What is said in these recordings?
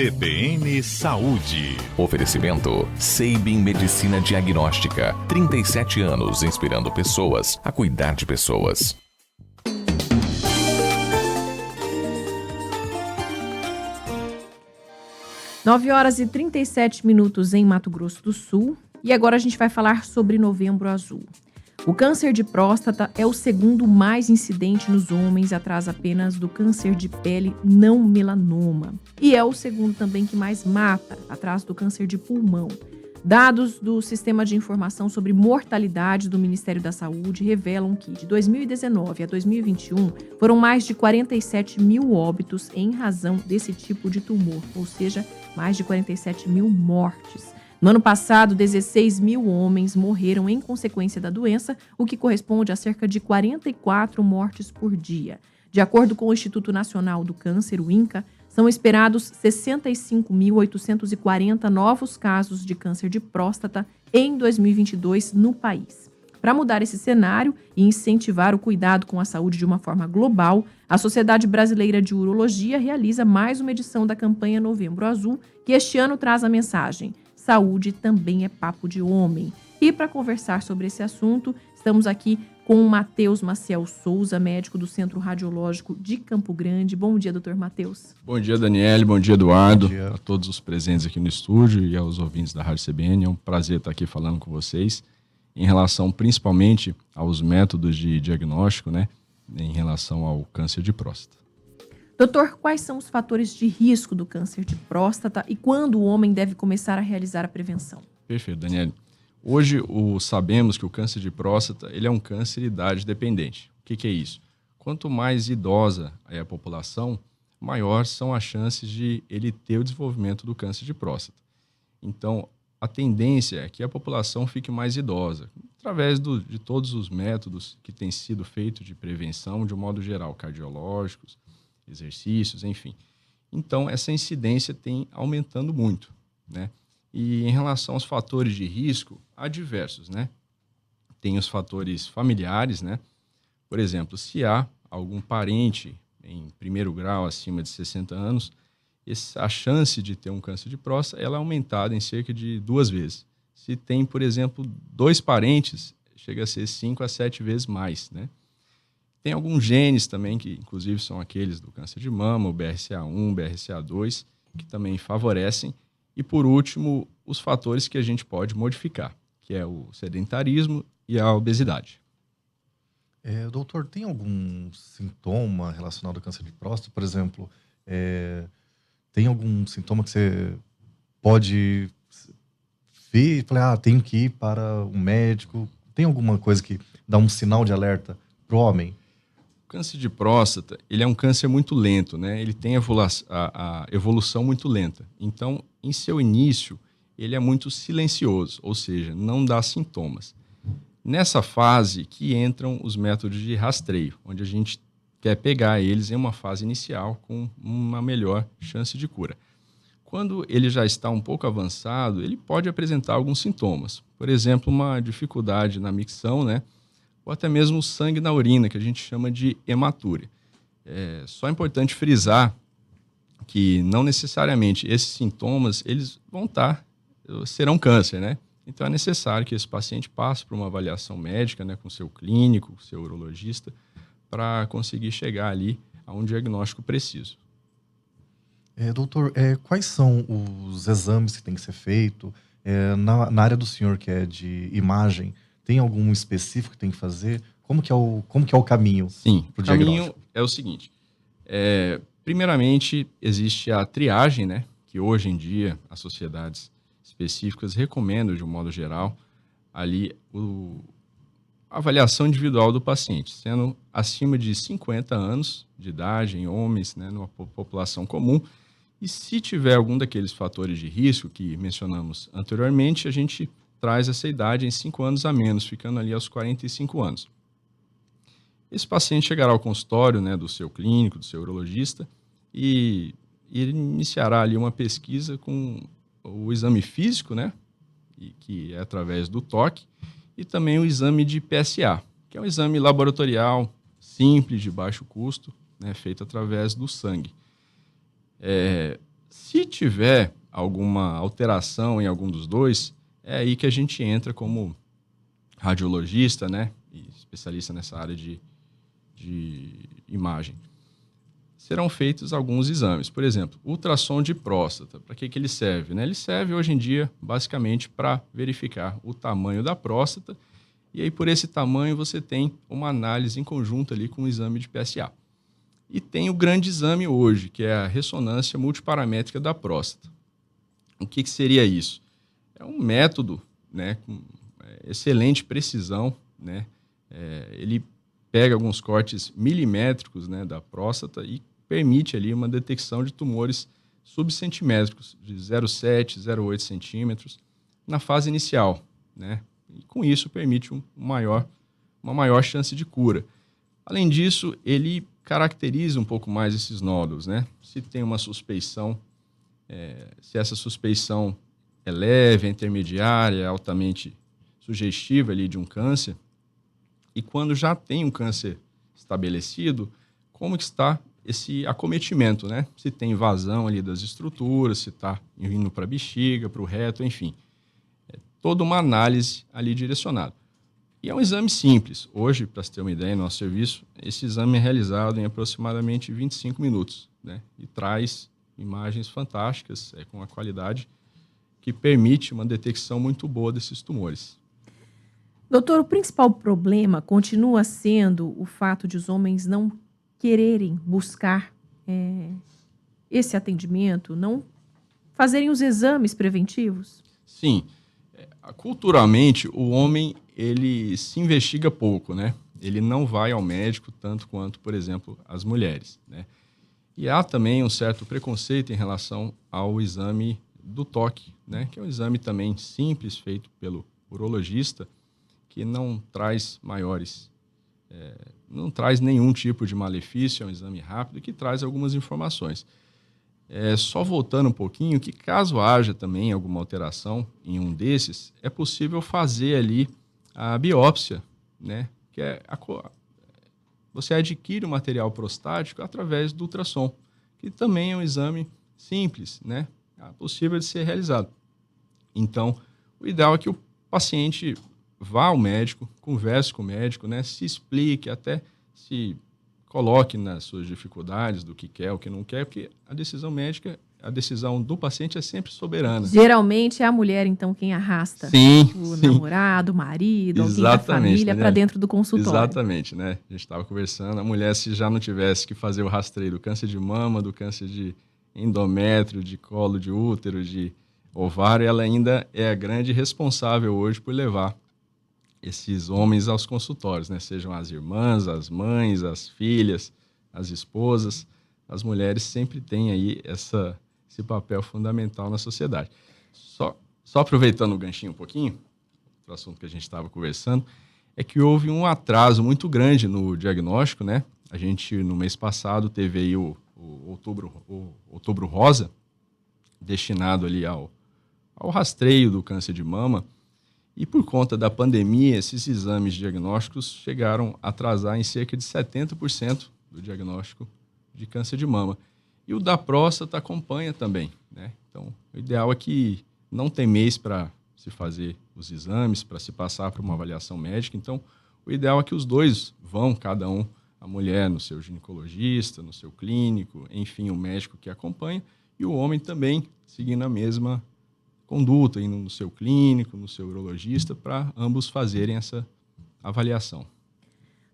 CBN Saúde. Oferecimento Seibin Medicina Diagnóstica. 37 anos inspirando pessoas a cuidar de pessoas. 9h37 em Mato Grosso do Sul. E agora a gente vai falar sobre Novembro Azul. O câncer de próstata é o segundo mais incidente nos homens, atrás apenas do câncer de pele não melanoma. E é o segundo também que mais mata, atrás do câncer de pulmão. Dados do Sistema de Informação sobre Mortalidade do Ministério da Saúde revelam que, de 2019 a 2021, foram mais de 47 mil óbitos em razão desse tipo de tumor, ou seja, mais de 47 mil mortes. No ano passado, 16 mil homens morreram em consequência da doença, o que corresponde a cerca de 44 mortes por dia. De acordo com o Instituto Nacional do Câncer, o INCA, são esperados 65.840 novos casos de câncer de próstata em 2022 no país. Para mudar esse cenário e incentivar o cuidado com a saúde de uma forma global, a Sociedade Brasileira de Urologia realiza mais uma edição da campanha Novembro Azul, que este ano traz a mensagem: saúde também é papo de homem. E para conversar sobre esse assunto, estamos aqui com o Matheus Maciel Souza, médico do Centro Radiológico de Campo Grande. Bom dia, doutor Matheus. Bom dia, Daniele. Bom dia, Eduardo. Bom dia a todos os presentes aqui no estúdio e aos ouvintes da Rádio CBN. É um prazer estar aqui falando com vocês em relação principalmente aos métodos de diagnóstico, em relação ao câncer de próstata. Doutor, quais são os fatores de risco do câncer de próstata e quando o homem deve começar a realizar a prevenção? Perfeito, Daniele. Hoje sabemos que o câncer de próstata ele é um câncer idade dependente. O que é isso? Quanto mais idosa é a população, maior são as chances de ele ter o desenvolvimento do câncer de próstata. Então, a tendência é que a população fique mais idosa, através de todos os métodos que têm sido feitos de prevenção, de um modo geral, cardiológicos, exercícios, enfim. Então, essa incidência tem aumentando muito, E em relação aos fatores de risco, há diversos, Tem os fatores familiares, Por exemplo, se há algum parente em primeiro grau acima de 60 anos, a chance de ter um câncer de próstata ela é aumentada em cerca de 2 vezes. Se tem, por exemplo, 2 parentes, chega a ser 5 a 7 vezes mais, Tem alguns genes também, que inclusive são aqueles do câncer de mama, o BRCA1, BRCA2, que também favorecem. E, por último, os fatores que a gente pode modificar, que é o sedentarismo e a obesidade. Doutor, tem algum sintoma relacionado ao câncer de próstata? Por exemplo, tem algum sintoma que você pode ver e falar, tenho que ir para um médico? Tem alguma coisa que dá um sinal de alerta para o homem? O câncer de próstata, ele é um câncer muito lento, Ele tem a evolução muito lenta. Então, em seu início, ele é muito silencioso, ou seja, não dá sintomas. Nessa fase que entram os métodos de rastreio, onde a gente quer pegar eles em uma fase inicial com uma melhor chance de cura. Quando ele já está um pouco avançado, ele pode apresentar alguns sintomas. Por exemplo, uma dificuldade na micção, ou até mesmo sangue na urina, que a gente chama de hematúria. Só é importante frisar que não necessariamente esses sintomas eles serão câncer, Então é necessário que esse paciente passe por uma avaliação médica, com seu clínico, seu urologista, para conseguir chegar ali a um diagnóstico preciso. Doutor, quais são os exames que tem que ser feito? Na área do senhor, que é de imagem, tem algum específico que tem que fazer? Como que é o caminho? Sim, o caminho é o seguinte. Primeiramente, existe a triagem, que hoje em dia as sociedades específicas recomendam, de um modo geral, ali a avaliação individual do paciente, sendo acima de 50 anos de idade, em homens, numa população comum. E se tiver algum daqueles fatores de risco que mencionamos anteriormente, a gente traz essa idade em 5 anos a menos, ficando ali aos 45 anos. Esse paciente chegará ao consultório, do seu clínico, do seu urologista, e ele iniciará ali uma pesquisa com o exame físico, que é através do toque, e também o exame de PSA, que é um exame laboratorial simples, de baixo custo, feito através do sangue. Se tiver alguma alteração em algum dos dois, é aí que a gente entra como radiologista, né, e especialista nessa área de imagem. Serão feitos alguns exames. Por exemplo, ultrassom de próstata. Para que ele serve? Né? Ele serve hoje em dia basicamente para verificar o tamanho da próstata, e aí por esse tamanho você tem uma análise em conjunto ali com o exame de PSA. E tem o grande exame hoje, que é a ressonância multiparamétrica da próstata. O que seria isso? É um método, né, com excelente precisão, né? Ele pega alguns cortes milimétricos, né, da próstata e permite ali uma detecção de tumores subcentimétricos, de 0,7, 0,8 centímetros, na fase inicial, né? E com isso permite uma maior chance de cura. Além disso, ele caracteriza um pouco mais esses nódulos, né? Se tem uma suspeição, se essa suspeição é leve, é intermediária, é altamente sugestiva ali de um câncer, e quando já tem um câncer estabelecido, como que está esse acometimento, né? Se tem invasão ali das estruturas, se está indo para a bexiga, para o reto, enfim. É toda uma análise ali direcionada. E é um exame simples. Hoje, para você ter uma ideia, no nosso serviço, esse exame é realizado em aproximadamente 25 minutos, né? E traz imagens fantásticas, com uma qualidade que permite uma detecção muito boa desses tumores. Doutor, o principal problema continua sendo o fato de os homens não quererem buscar esse atendimento, não fazerem os exames preventivos? Sim. Culturalmente, o homem ele se investiga pouco, né? Ele não vai ao médico tanto quanto, por exemplo, as mulheres, né? E há também um certo preconceito em relação ao exame do toque, né? Que é um exame também simples, feito pelo urologista, que não traz não traz nenhum tipo de malefício, é um exame rápido que traz algumas informações. Só voltando um pouquinho, que caso haja também alguma alteração em um desses, é possível fazer ali a biópsia, né? Que você adquire o material prostático através do ultrassom, que também é um exame simples, né? É possível de ser realizado. Então, o ideal é que o paciente vá ao médico, converse com o médico, né? Se explique, até se coloque nas suas dificuldades do que quer, o que não quer, porque a decisão médica, a decisão do paciente é sempre soberana. Geralmente é a mulher, então, quem arrasta o namorado, o marido, alguém da família para dentro do consultório. Exatamente, né? A gente estava conversando, a mulher, se já não tivesse que fazer o rastreio do câncer de mama, do câncer de endométrio, de colo de útero, de ovário, ela ainda é a grande responsável hoje por levar esses homens aos consultórios, né? Sejam as irmãs, as mães, as filhas, as esposas. As mulheres sempre têm aí esse papel fundamental na sociedade. Só aproveitando o ganchinho um pouquinho, o assunto que a gente estava conversando, é que houve um atraso muito grande no diagnóstico, né? A gente, no mês passado, teve aí o Outubro Rosa, destinado ali ao rastreio do câncer de mama. E por conta da pandemia, esses exames diagnósticos chegaram a atrasar em cerca de 70% do diagnóstico de câncer de mama. E o da próstata acompanha também, né? Então, o ideal é que não tem mês para se fazer os exames, para se passar por uma avaliação médica. Então, o ideal é que os dois vão, cada um, a mulher no seu ginecologista, no seu clínico, enfim, o médico que acompanha, e o homem também seguindo a mesma conduta, indo no seu clínico, no seu urologista, para ambos fazerem essa avaliação.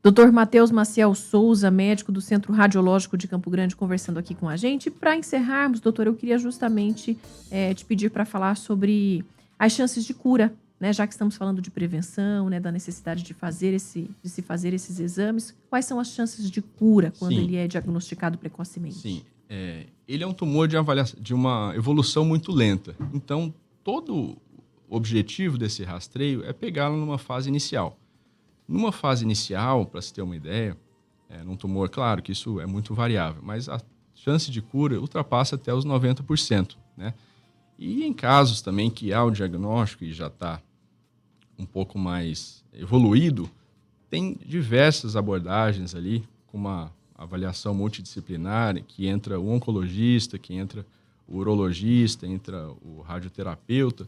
Dr. Matheus Maciel Souza, médico do Centro Radiológico de Campo Grande, conversando aqui com a gente. Para encerrarmos, doutor, eu queria justamente te pedir para falar sobre as chances de cura, né? Já que estamos falando de prevenção, né, da necessidade de se fazer esses exames. Quais são as chances de cura quando ele é diagnosticado precocemente? Sim, ele é um tumor de uma evolução muito lenta. Então, todo o objetivo desse rastreio é pegá-lo numa fase inicial. Numa fase inicial, para se ter uma ideia, num tumor, claro que isso é muito variável, mas a chance de cura ultrapassa até os 90%, né? E em casos também que há o diagnóstico e já está um pouco mais evoluído, tem diversas abordagens ali, com uma avaliação multidisciplinar, que entra o oncologista, que entra o urologista, entra o radioterapeuta,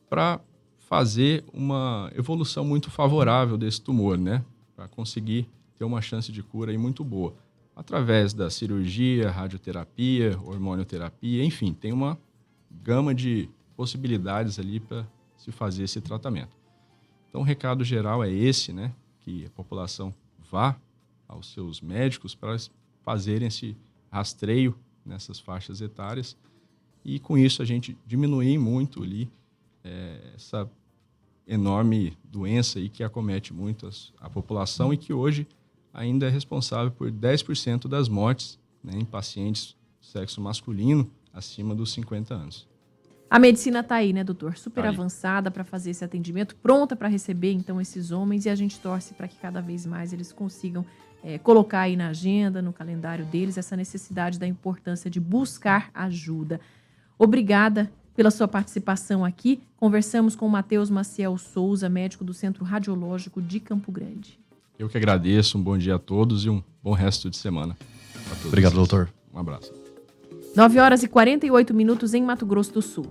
para fazer uma evolução muito favorável desse tumor, né? Para conseguir ter uma chance de cura aí muito boa. Através da cirurgia, radioterapia, hormonioterapia, enfim, tem uma gama de possibilidades ali para se fazer esse tratamento. Então, o recado geral é esse, né? Que a população vá aos seus médicos para fazerem esse rastreio nessas faixas etárias e, com isso, a gente diminuir muito ali essa enorme doença aí que acomete muito a população e que hoje ainda é responsável por 10% das mortes, né, em pacientes sexo masculino acima dos 50 anos. A medicina está aí, né, doutor? Super Tá aí. avançada para fazer esse atendimento, pronta para receber, então, esses homens, e a gente torce para que cada vez mais eles consigam colocar aí na agenda, no calendário deles, essa necessidade da importância de buscar ajuda. Obrigada pela sua participação aqui. Conversamos com o Matheus Maciel Souza, médico do Centro Radiológico de Campo Grande. Eu que agradeço, um bom dia a todos e um bom resto de semana a todos. Obrigado, doutor. Um abraço. 9 horas e 48 minutos em Mato Grosso do Sul.